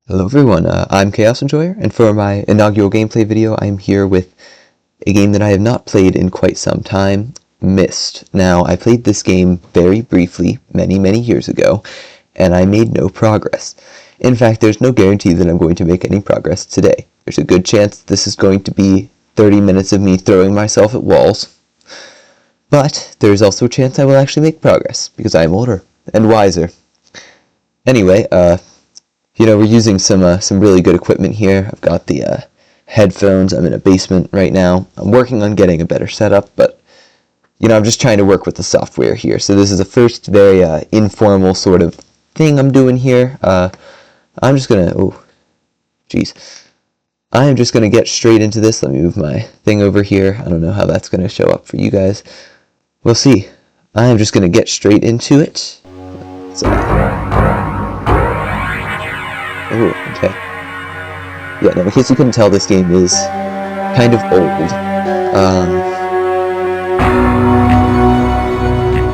Hello everyone, I'm Chaos Enjoyer, and for my inaugural gameplay video, I'm here with a game that I have not played in quite some time, Myst. Now, I played this game very briefly, many years ago, and I made no progress. In fact, there's no guarantee that I'm going to make any progress today. There's a good chance this is going to be 30 minutes of me throwing myself at walls, but there's also a chance I will actually make progress, because I am older and wiser. Anyway, we're using some really good equipment here. I've got the headphones. I'm in a basement right now. I'm working on getting a better setup, but I'm just trying to work with the software here. So this is the first very informal sort of thing I'm doing here. I'm just gonna, I am just gonna get straight into this. Let me move my thing over here. I don't know how that's gonna show up for you guys. We'll see. I am just gonna get straight into it. Oh, okay. Yeah, now in case you couldn't tell, this game is kind of old.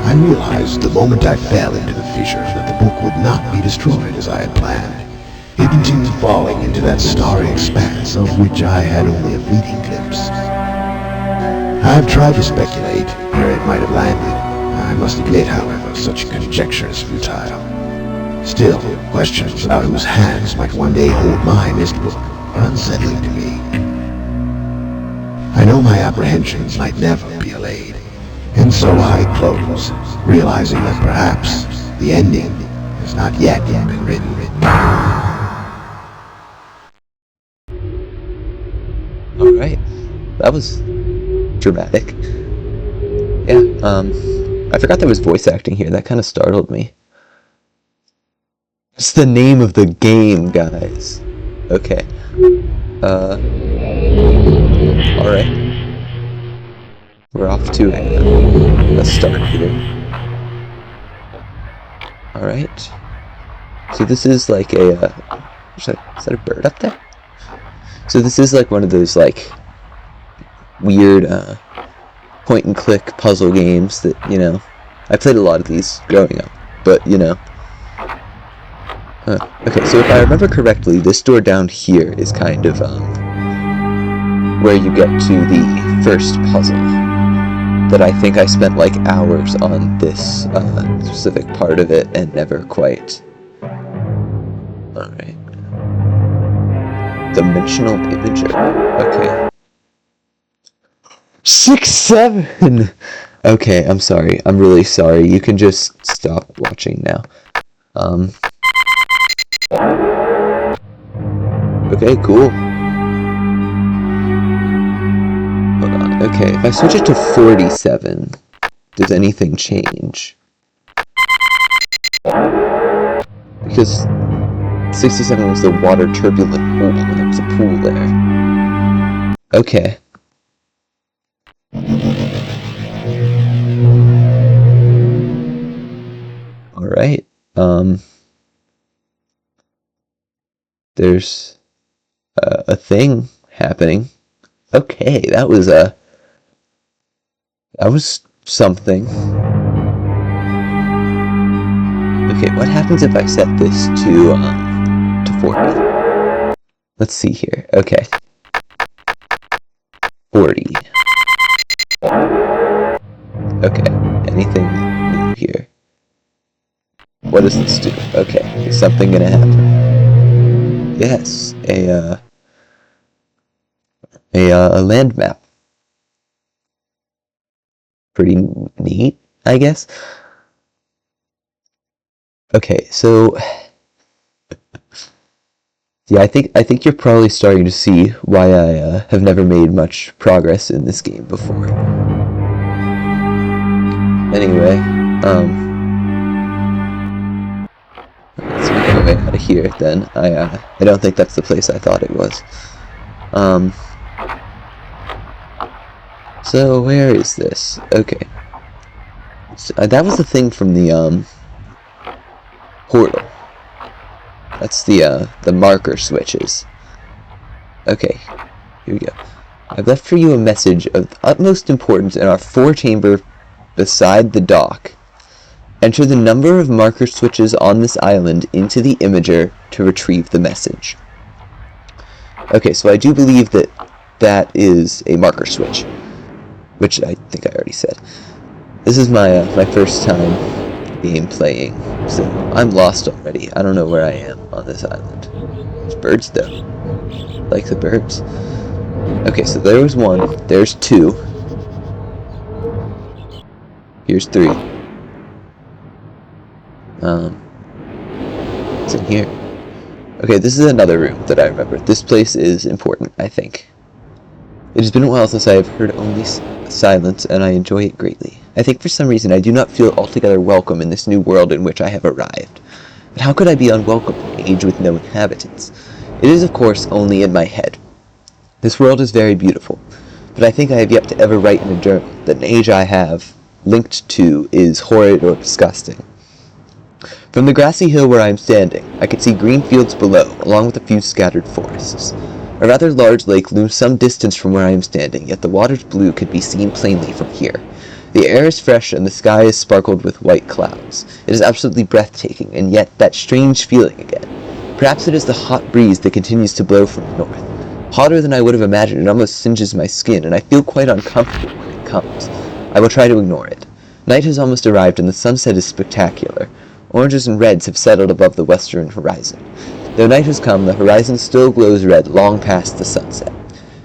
I realized the moment I fell into the fissure that the book would not be destroyed as I had planned. It continued falling into that starry expanse of which I had only a fleeting glimpse. I've tried to speculate where it might have landed. I must admit, however, such conjecture is futile. Still, questions about whose hands might one day hold my Myst book are unsettling to me. I know my apprehensions might never be allayed, and so I close, realizing that perhaps the ending has not yet been written. Alright, that was dramatic. Yeah, I forgot there was voice acting here. That kind of startled me. It's the name of the game, guys. Okay. Alright. We're off to a start here. Alright. So this is like a, is that a bird up there? So this is like one of those, like, weird, point-and-click puzzle games that, I played a lot of these growing up, but, okay, so if I remember correctly, this door down here is kind of, where you get to the first puzzle. That I think I spent, like, hours on this, specific part of it and never quite. Alright. Dimensional imager. Okay. 6-7! Okay, I'm sorry. I'm really sorry. You can just stop watching now. Okay, cool. Hold on. Okay, if I switch it to 47, does anything change? Because 67 was the water turbulent pool, and there was a pool there. Okay. Alright. There's a thing happening. Okay, that was something. Okay, what happens if I set this to 40? Let's see here. Okay. 40. Okay, anything new here? What does this do? Okay, is something gonna happen? Yes, a land map. Pretty neat, I guess. Okay, so yeah, I think you're probably starting to see why I have never made much progress in this game before. Anyway, let's make our way out of here then. I don't think that's the place I thought it was. So where is this? Okay. So, that was the thing from the portal. That's the marker switches. Okay, here we go. I've left for you a message of utmost importance in our 4-chamber beside the dock. Enter the number of marker switches on this island into the imager to retrieve the message. Okay, so I do believe that that is a marker switch, which I think I already said. This is my my first time game playing, so I'm lost already. I don't know where I am on this island. There's birds though. I like the birds. Okay, so there was one. There's two. Here's three. What's in here? Okay, this is another room that I remember. This place is important, I think. It has been a while since I have heard only silence, and I enjoy it greatly. I think for some reason I do not feel altogether welcome in this new world in which I have arrived. But how could I be unwelcome in an age with no inhabitants? It is, of course, only in my head. This world is very beautiful, but I think I have yet to ever write in a journal that an age I have linked to is horrid or disgusting. From the grassy hill where I am standing, I could see green fields below, along with a few scattered forests. A rather large lake looms some distance from where I am standing, yet the water's blue could be seen plainly from here. The air is fresh and the sky is sparkled with white clouds. It is absolutely breathtaking, and yet that strange feeling again. Perhaps it is the hot breeze that continues to blow from the north. Hotter than I would have imagined, it almost singes my skin, and I feel quite uncomfortable when it comes. I will try to ignore it. Night has almost arrived, and the sunset is spectacular. Oranges and reds have settled above the western horizon. Though night has come, the horizon still glows red long past the sunset.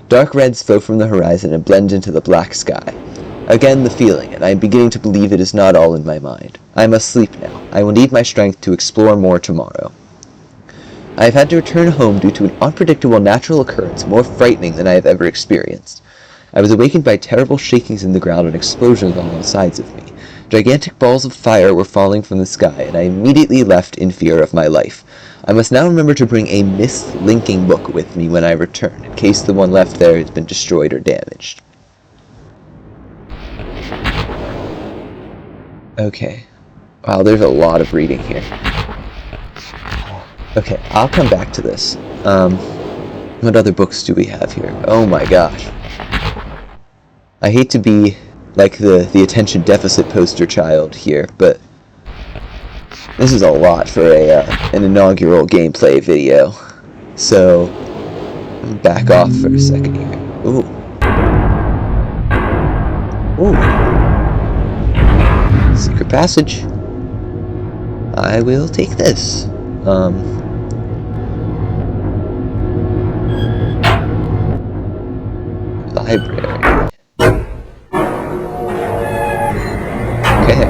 Dark reds flow from the horizon and blend into the black sky. Again the feeling, and I am beginning to believe it is not all in my mind. I must sleep now. I will need my strength to explore more tomorrow. I have had to return home due to an unpredictable natural occurrence more frightening than I have ever experienced. I was awakened by terrible shakings in the ground and explosions on all sides of me. Gigantic balls of fire were falling from the sky, and I immediately left in fear of my life. I must now remember to bring a Myst linking book with me when I return, in case the one left there has been destroyed or damaged. Okay. Wow, there's a lot of reading here. Okay, I'll come back to this. What other books do we have here? Oh my gosh. I hate to be like the attention deficit poster child here, but this is a lot for an inaugural gameplay video. So, back off for a second here. Ooh. Ooh. Secret passage. I will take this. Library. Okay.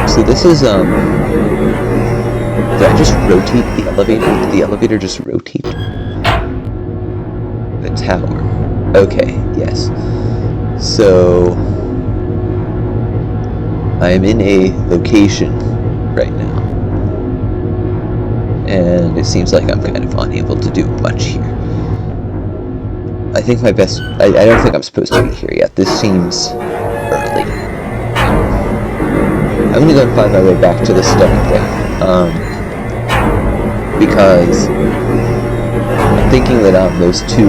So this is, did I just rotate the elevator? Did the elevator just rotate? The tower. Okay, yes. So, I am in a location right now. And it seems like I'm kind of unable to do much here. I think my best... I don't think I'm supposed to be here yet. This seems early. I'm gonna go and find my way back to the stone thing. Because I'm thinking that those two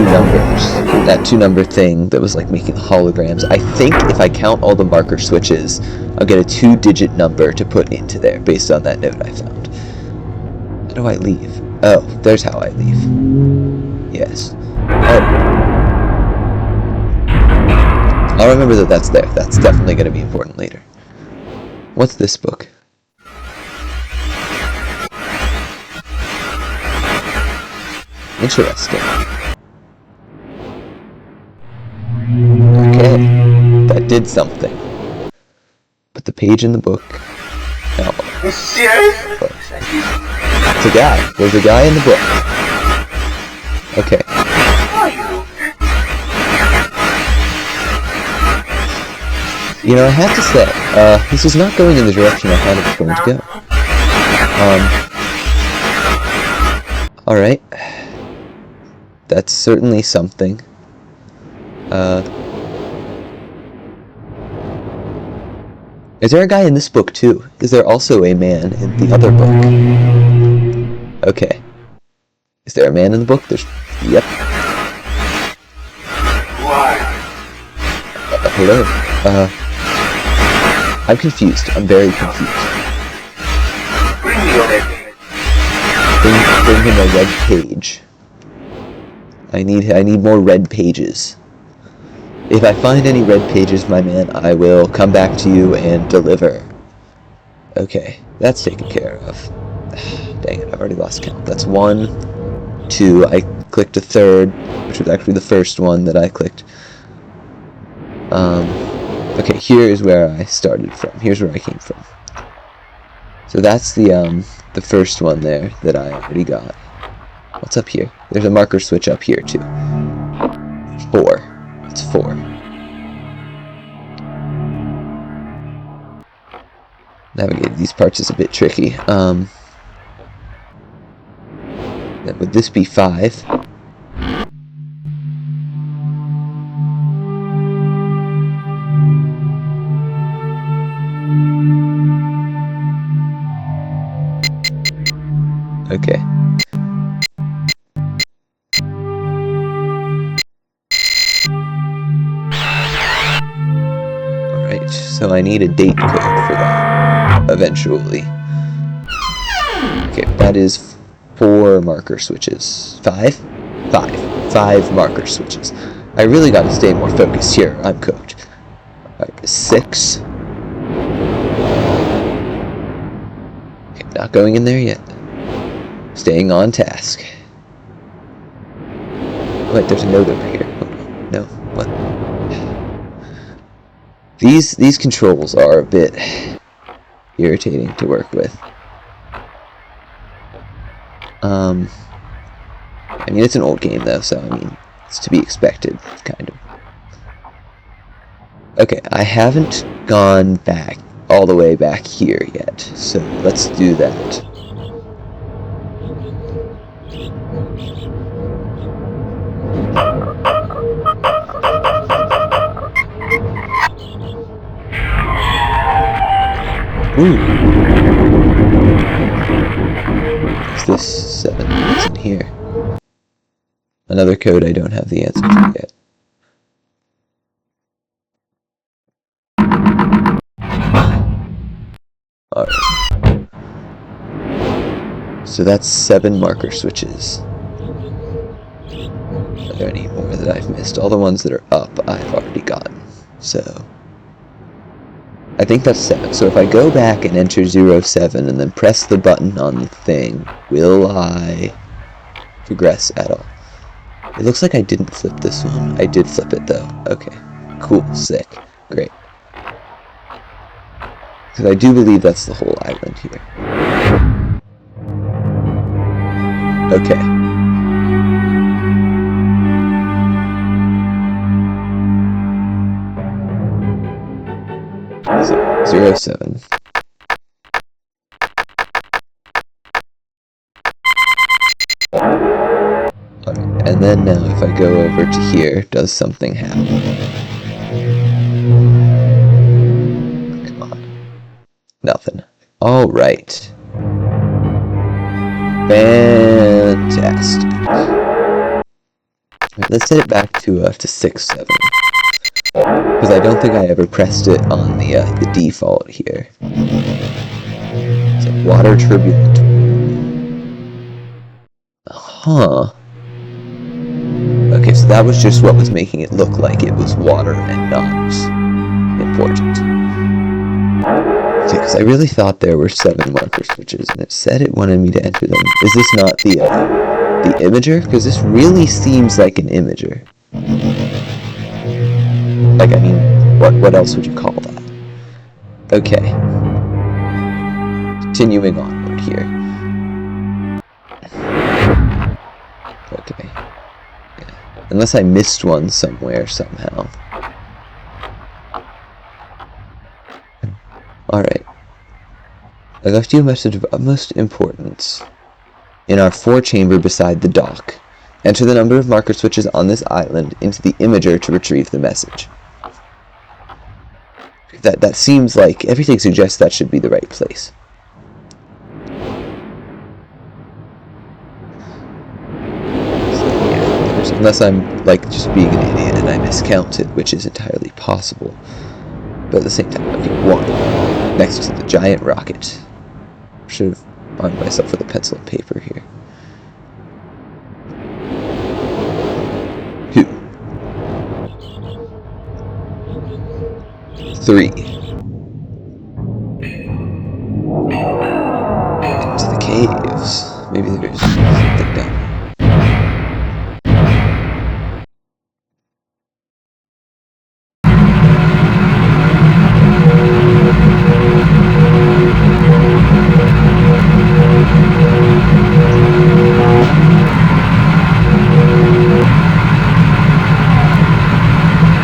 numbers, that 2-number thing that was like making the holograms, I think if I count all the marker switches, I'll get a 2-digit number to put into there based on that note I found. How do I leave? Oh, there's how I leave. Yes. Oh. I'll remember that that's there. That's definitely going to be important later. What's this book? Interesting. Okay. That did something. Put the page in the book. Oh. It's a guy. There's a guy in the book. Okay. You know, I have to say, this is not going in the direction I thought it was going to go. Alright. That's certainly something. Is there a guy in this book too? Is there also a man in the other book? Okay. Is there a man in the book? There's... Yep. hello. I'm confused. I'm very confused. Bring him a red page. I need more red pages. If I find any red pages, my man, I will come back to you and deliver. Okay, that's taken care of. Dang it, I've already lost count. That's 1, 2, I clicked a third, which was actually the first one that I clicked. Okay, here is where I started from. Here's where I came from. So that's the first one there that I already got. What's up here? There's a marker switch up here too. 4. It's 4. Navigating these parts is a bit tricky. Then would this be 5? Okay. Alright, so I need a date code for that, eventually. Okay, that is 4 marker switches. 5? 5 marker switches. I really gotta stay more focused here, I'm cooked. Alright, 6. Okay, not going in there yet. Staying on task. Wait, there's a note over here. Oh, no, what? These controls are a bit irritating to work with. I mean, it's an old game though, so I mean, it's to be expected, kind of. Okay, I haven't gone back all the way back here yet, so let's do that. Ooh. Is this 7 that's in here? Another code I don't have the answer to yet. Alright. So that's 7 marker switches. Are there any more that I've missed? All the ones that are up I've already gotten. So I think that's 7. So if I go back and enter 07 and then press the button on the thing, will I progress at all? It looks like I didn't flip this one. I did flip it though. Okay. Cool. Sick. Great. Because I do believe that's the whole island here. Okay. So, 07. Alright, and then now if I go over to here, does something happen? Come on. Nothing. Alright. Fantastic. Right, let's set it back to 6, 7. Because I don't think I ever pressed it on the default here. It's like water turbulent. Huh. Okay, so that was just what was making it look like it was water and not important. Okay, because I really thought there were 7 marker switches, and it said it wanted me to enter them. Is this not the imager? Because this really seems like an imager. Like, I mean, what else would you call that? Okay. Continuing onward here. Okay. Yeah. Unless I missed one somewhere, somehow. Alright. I left you a message of utmost importance. In our 4-chamber beside the dock. Enter the number of marker switches on this island into the imager to retrieve the message. That seems like everything suggests that should be the right place. So yeah, there's Unless I'm, like, just being an idiot and I miscounted, which is entirely possible. But at the same time, okay, 1. Next to the giant rocket. Should have armed myself with a pencil and paper here. 2. 3. Into the caves. Maybe there's something down here.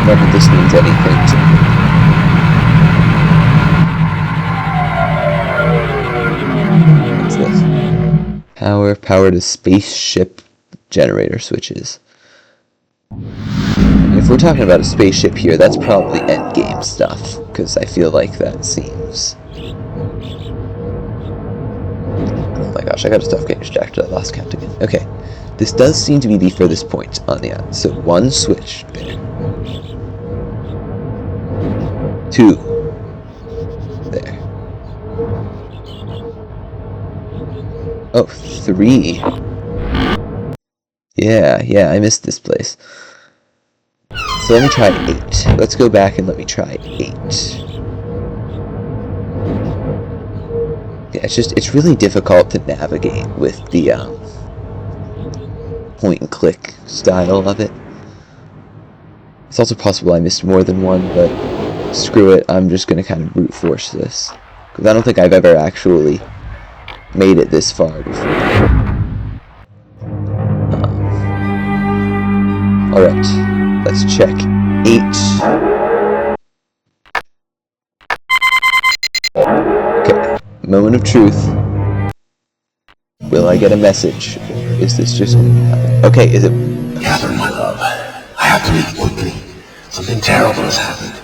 None of this means anything to me. What's this? Power to spaceship generator switches. If we're talking about a spaceship here, that's probably endgame stuff, because I feel like that seems... Oh my gosh, I gotta stop getting distracted, I lost count again. Okay, this does seem to be the furthest point on the island, so 1 switch there. 2. There. Oh, 3. Yeah, I missed this place. So let me try 8. Let's go back and let me try 8. Yeah, it's really difficult to navigate with the point and click style of it. It's also possible I missed more than one, but screw it, I'm just going to kind of brute force this. Because I don't think I've ever actually made it this far before. Alright, let's check 8. Okay, moment of truth. Will I get a message? Or is this just going to happen? Okay, is it... Catherine, my love, I have to leave quickly. Something terrible has happened.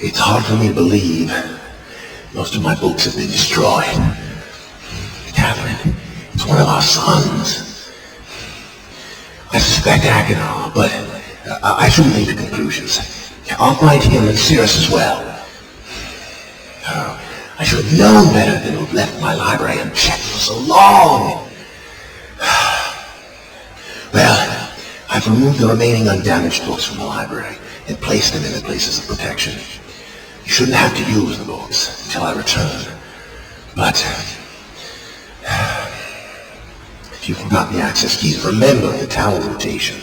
It's hard for me to believe. Most of my books have been destroyed. Catherine, it's one of our sons. I suspect Aguilar, but I shouldn't leap to conclusions. I'll find him and Cirrus as well. Oh, I should have known better than to have left my library unchecked for so long. Well, I've removed the remaining undamaged books from the library and placed them in their places of protection. You shouldn't have to use the books until I return. But if you've forgotten the access keys, remember the tower rotation.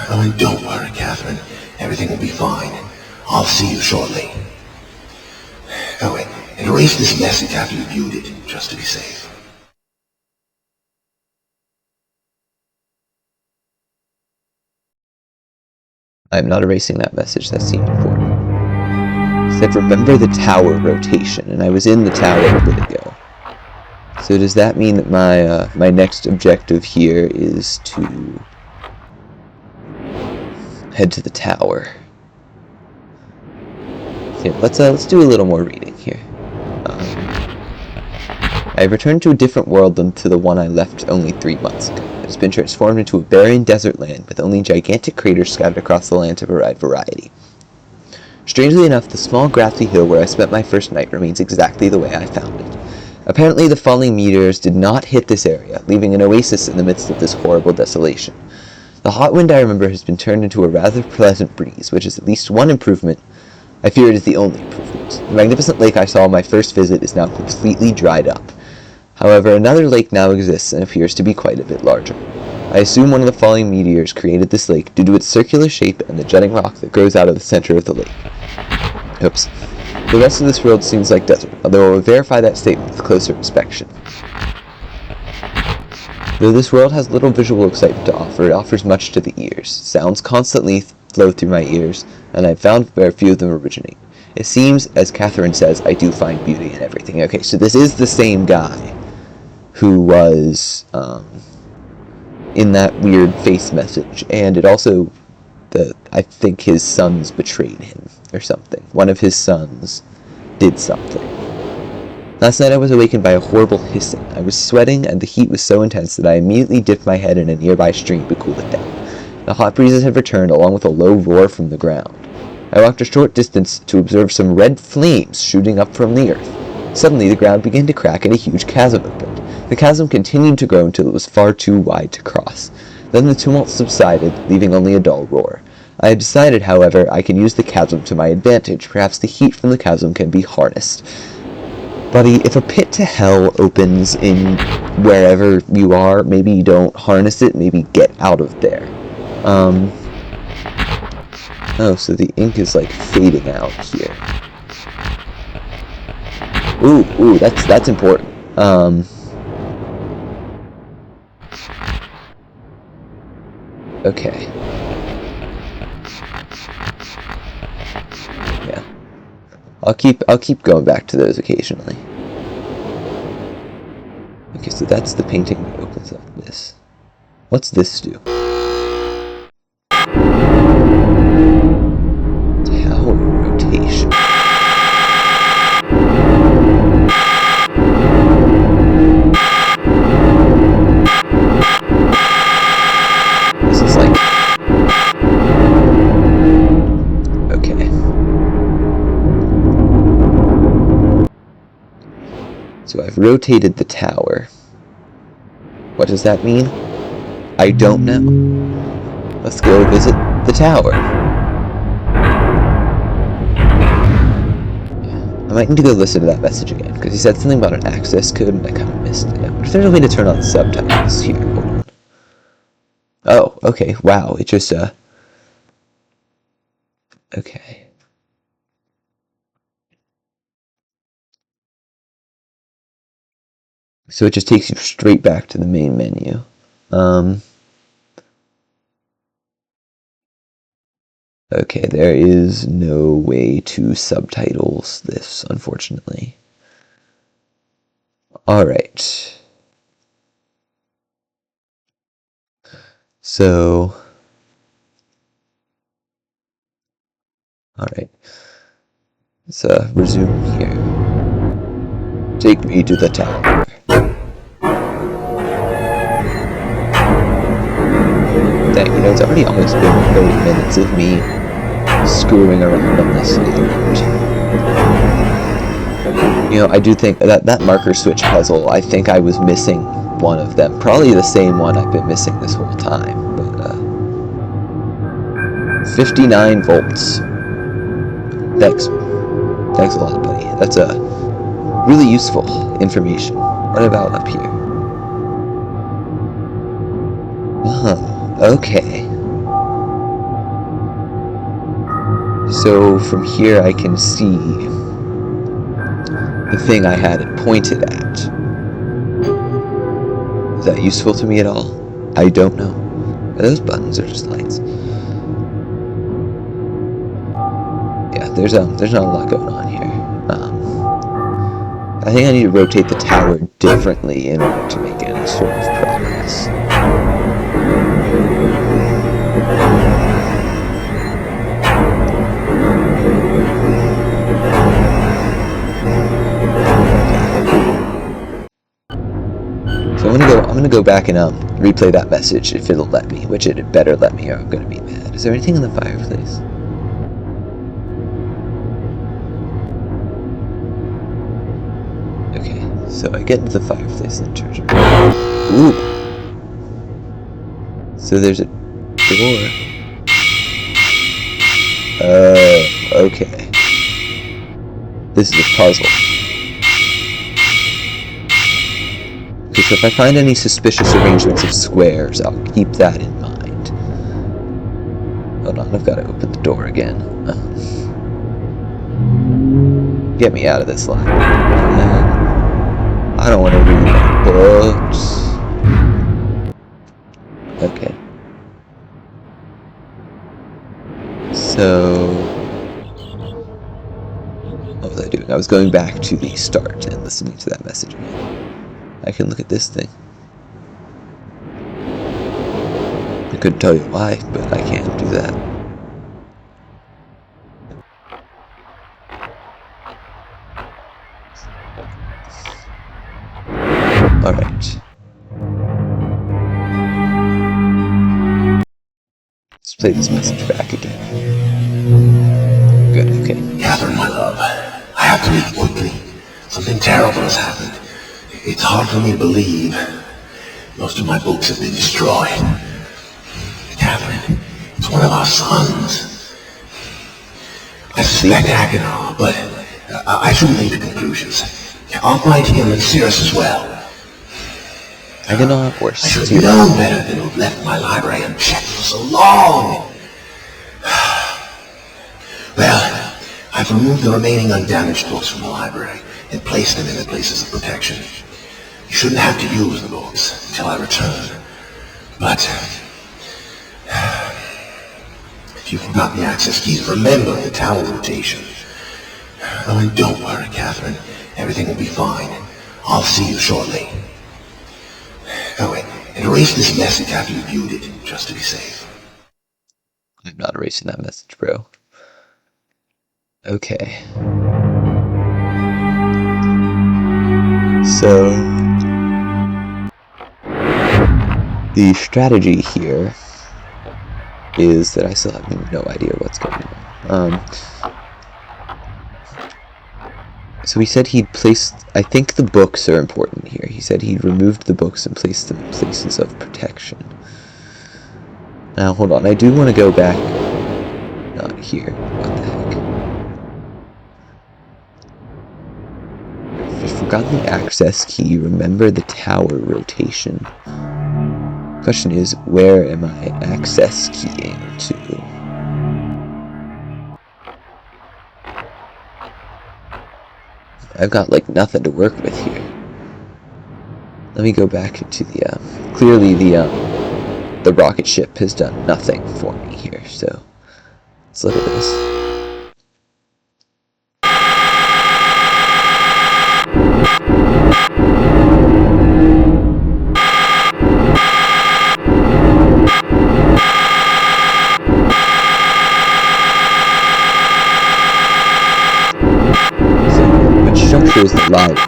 Oh, and don't worry, Catherine. Everything will be fine. I'll see you shortly. Oh, wait, and erase this message after you've viewed it, just to be safe. I'm not erasing that message, that seemed important. It said, remember the tower rotation, and I was in the tower a bit ago. So does that mean that my next objective here is to head to the tower? Yeah, let's do a little more reading here. I have returned to a different world than to the one I left only 3 months ago. It has been transformed into a barren desert land with only gigantic craters scattered across the land to provide variety. Strangely enough, the small grassy hill where I spent my first night remains exactly the way I found it. Apparently the falling meteors did not hit this area, leaving an oasis in the midst of this horrible desolation. The hot wind I remember has been turned into a rather pleasant breeze, which is at least one improvement. I fear it is the only improvement. The magnificent lake I saw on my first visit is now completely dried up. However, another lake now exists and appears to be quite a bit larger. I assume one of the falling meteors created this lake due to its circular shape and the jutting rock that grows out of the center of the lake. Oops. The rest of this world seems like desert, although I will verify that statement with closer inspection. Though this world has little visual excitement to offer, it offers much to the ears. Sounds constantly flow through my ears, and I've found where few of them originate. It seems, as Catherine says, I do find beauty in everything. Okay, so this is the same guy who was in that weird face message, and it also, I think his sons betrayed him, or something. One of his sons did something. Last night I was awakened by a horrible hissing. I was sweating, and the heat was so intense that I immediately dipped my head in a nearby stream to cool it down. The hot breezes had returned, along with a low roar from the ground. I walked a short distance to observe some red flames shooting up from the earth. Suddenly, the ground began to crack and a huge chasm opened. The chasm continued to grow until it was far too wide to cross. Then the tumult subsided, leaving only a dull roar. I had decided, however, I could use the chasm to my advantage. Perhaps the heat from the chasm can be harnessed. Buddy, if a pit to hell opens in wherever you are, maybe you don't harness it, maybe get out of there. Oh, so the ink is like fading out here. Ooh, that's important. Okay. Yeah. I'll keep going back to those occasionally. Okay, so that's the painting that opens up this. What's this do? Tower rotation. This is like... Okay. So I've rotated the tower. What does that mean? I don't know. Let's go visit the tower. I might need to go listen to that message again, because he said something about an access code and I kind of missed it. I wonder if there's a way to turn on subtitles here. Hold on. Oh, okay. Wow, it just, okay. So it just takes you straight back to the main menu. Okay, there is no way to subtitles this, unfortunately. Alright. So... Alright. Let's resume here. Take me to the tower. Dang, you know, it's already almost been 30 minutes of me screwing around on this island. You know, I do think that marker switch puzzle, I think I was missing one of them. Probably the same one I've been missing this whole time, but, 59 volts. Thanks a lot, buddy. That's, really useful information. What about up here? Okay. So from here I can see the thing I had it pointed at. Is that useful to me at all? I don't know. Are those buttons or just lights? Yeah, there's not a lot going on here. I think I need to rotate the tower differently in order to make any sort of progress. So I'm gonna go back and replay that message if it'll let me, which it better let me or I'm gonna be mad. Is there anything in the fireplace? Okay, so I get into the fireplace and turn it. Ooh. So there's a door. Okay. This is a puzzle. Okay, so if I find any suspicious arrangements of squares, I'll keep that in mind. Hold on, I've got to open the door again. Get me out of this line. I don't want to read my books. Okay. So... what was I doing? I was going back to the start and listening to that message again. I can look at this thing. I couldn't tell you why, but I can do that. Alright. play this message back again. Good, okay. Catherine, my love, I have to leave quickly. Something terrible has happened. It's hard for me to believe. Most of my books have been destroyed. Catherine, it's one of our sons. I suspect Aguilar, but I shouldn't leap to conclusions. I'll find him and Cirrus as well. Aguilar or I should Cirrus? have known better than to have left my library unchecked for so long. Well, I've removed the remaining undamaged books from the library and placed them in their places of protection. You shouldn't have to use the books until I return. But if you've forgotten the access keys, remember the tower rotation. Oh, and don't worry, Catherine. Everything will be fine. I'll see you shortly. Oh, wait. And erase this message after you viewed it, just to be safe. I'm not erasing that message, bro. Okay. So the strategy here is that I still have no idea what's going on. So he said he'd placed, I think the books are important here. He said he'd removed the books and placed them in places of protection. Now, hold on, I do want to go back, not here, what the heck. If you've forgotten the access key, remember the tower rotation. Question is, where am I access keying to? I've got like nothing to work with here. Let me go back into the clearly the rocket ship has done nothing for me here, so let's look at this. Structure is the library.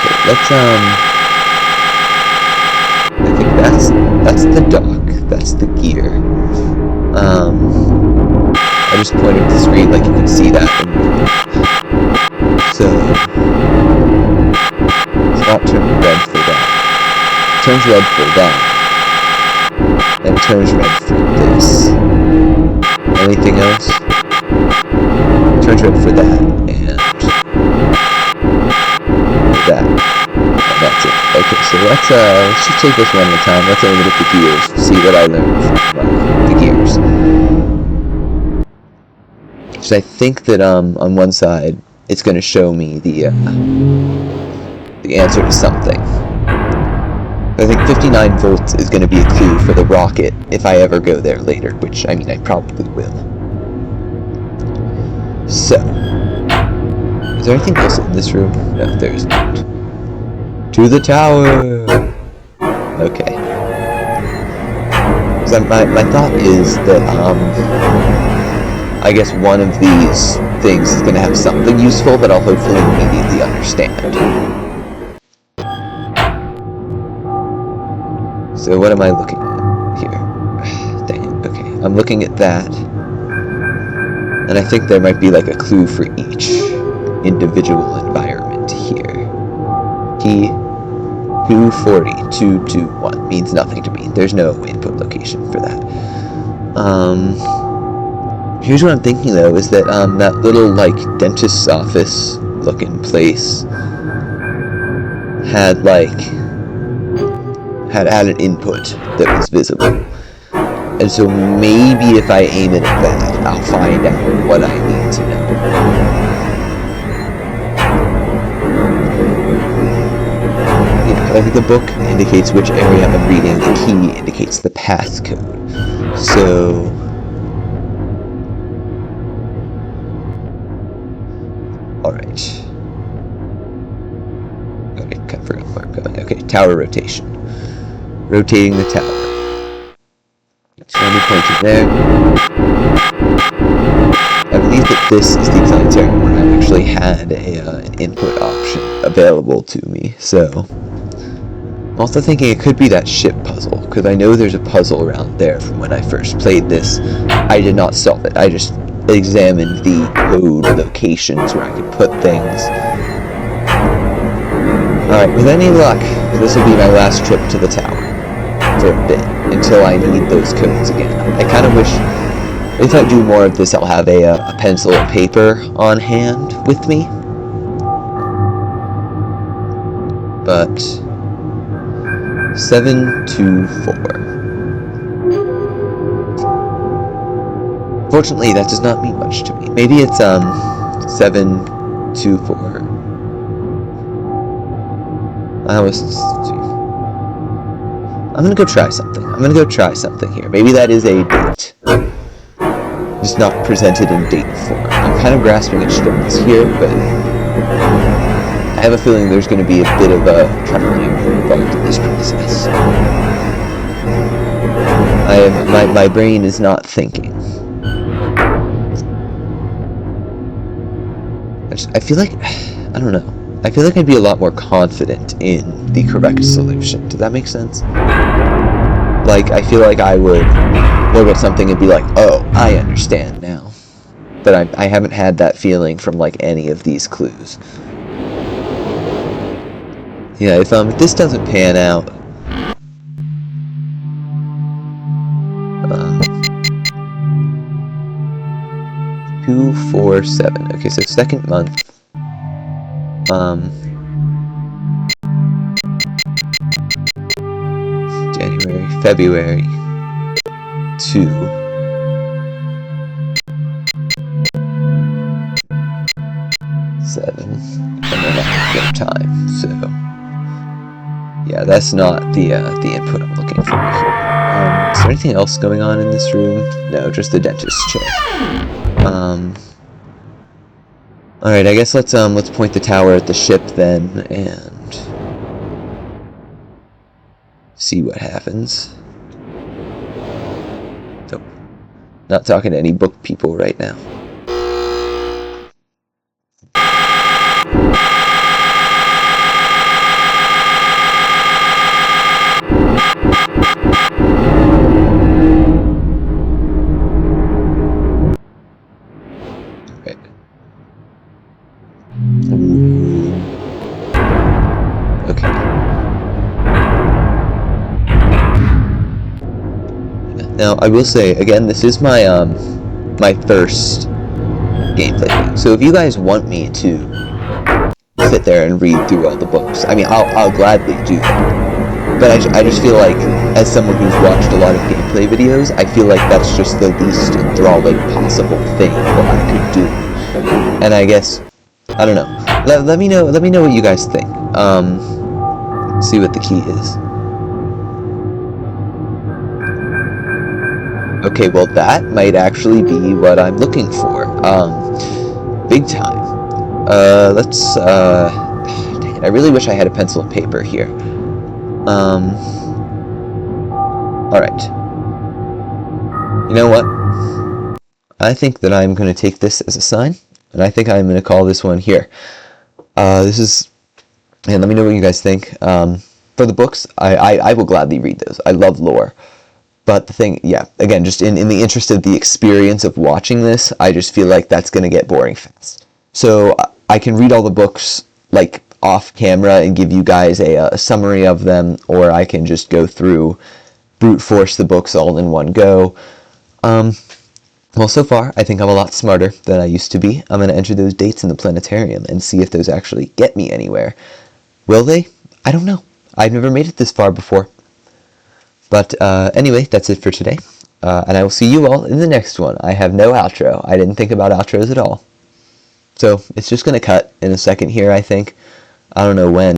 Okay, let's I think that's the dock. That's the gear. I just pointed to the screen like you can see that. So it's not turning red for that. It turns red for that. And turns red for this. Anything else? Turns red for that, and for that, and that's it. Okay, so let's just take this one at a time. Let's only look at the gears, see what I learned from the gears. So I think that on one side, it's going to show me the answer to something. I think 59 volts is going to be a clue for the rocket if I ever go there later, which, I mean, I probably will. So, is there anything else in this room? No, there is not. To the tower! Okay. So my thought is that, I guess one of these things is going to have something useful that I'll hopefully immediately understand. So what am I looking at here? Dang it, okay. I'm looking at that. And I think there might be like a clue for each individual environment here. Key 240221 means nothing to me. There's no input location for that. Here's what I'm thinking though, is that that little like dentist's office looking place had an input that was visible. And so maybe if I aim it at that, I'll find out what I need to know. Yeah, I think the book indicates which area I'm reading, the key indicates the passcode. So alright. Okay, I forgot where I'm going. Okay, tower rotation. Rotating the tower. So let me point it there. I believe that this is the exact area where I actually had an input option available to me, so I'm also thinking it could be that ship puzzle, because I know there's a puzzle around there from when I first played this. I did not solve it. I just examined the code locations where I could put things. Alright, with any luck, this will be my last trip to the tower for a bit, until I need those codes again. I kind of wish, if I do more of this, I'll have a pencil and paper on hand with me. But 724. Fortunately, that does not mean much to me. Maybe it's 724. I'm gonna go try something. Here. Maybe that is a date. Just not presented in date form. I'm kind of grasping at straws here, but I have a feeling there's going to be a bit of a trifling involved in this process. My brain is not thinking. I feel like, I don't know. I feel like I'd be a lot more confident in the correct solution. Does that make sense? Like, I feel like I would look at something and be like, oh, I understand now. But I haven't had that feeling from, like, any of these clues. Yeah, if this doesn't pan out... 247. Okay, so second month. January, February, 2. Seven, and then after time. So, yeah, that's not the input I'm looking for here. Is there anything else going on in this room? No, just the dentist chair. Alright, I guess let's point the tower at the ship then, and see what happens. Nope. Not talking to any book people right now. Okay. Now, I will say, again, this is my my first gameplay game. So if you guys want me to sit there and read through all the books, I mean, I'll gladly do that. But I just feel like, as someone who's watched a lot of gameplay videos, I feel like that's just the least enthralling possible thing that I could do. And I guess, I don't know. Let me know what you guys think. See what the key is. Okay, well that might actually be what I'm looking for. Big time. Let's dang it, I really wish I had a pencil and paper here. Alright. You know what? I think that I'm going to take this as a sign, and I think I'm going to call this one here. This is... And let me know what you guys think. For the books, I will gladly read those. I love lore. But the thing, yeah, again, just in the interest of the experience of watching this, I just feel like that's going to get boring fast. So I can read all the books, like, off camera and give you guys a summary of them, or I can just go through, brute force the books all in one go. Well, so far, I think I'm a lot smarter than I used to be. I'm going to enter those dates in the planetarium and see if those actually get me anywhere. Will they? I don't know. I've never made it this far before. But anyway, that's it for today. And I will see you all in the next one. I have no outro. I didn't think about outros at all. So it's just going to cut in a second here, I think. I don't know when.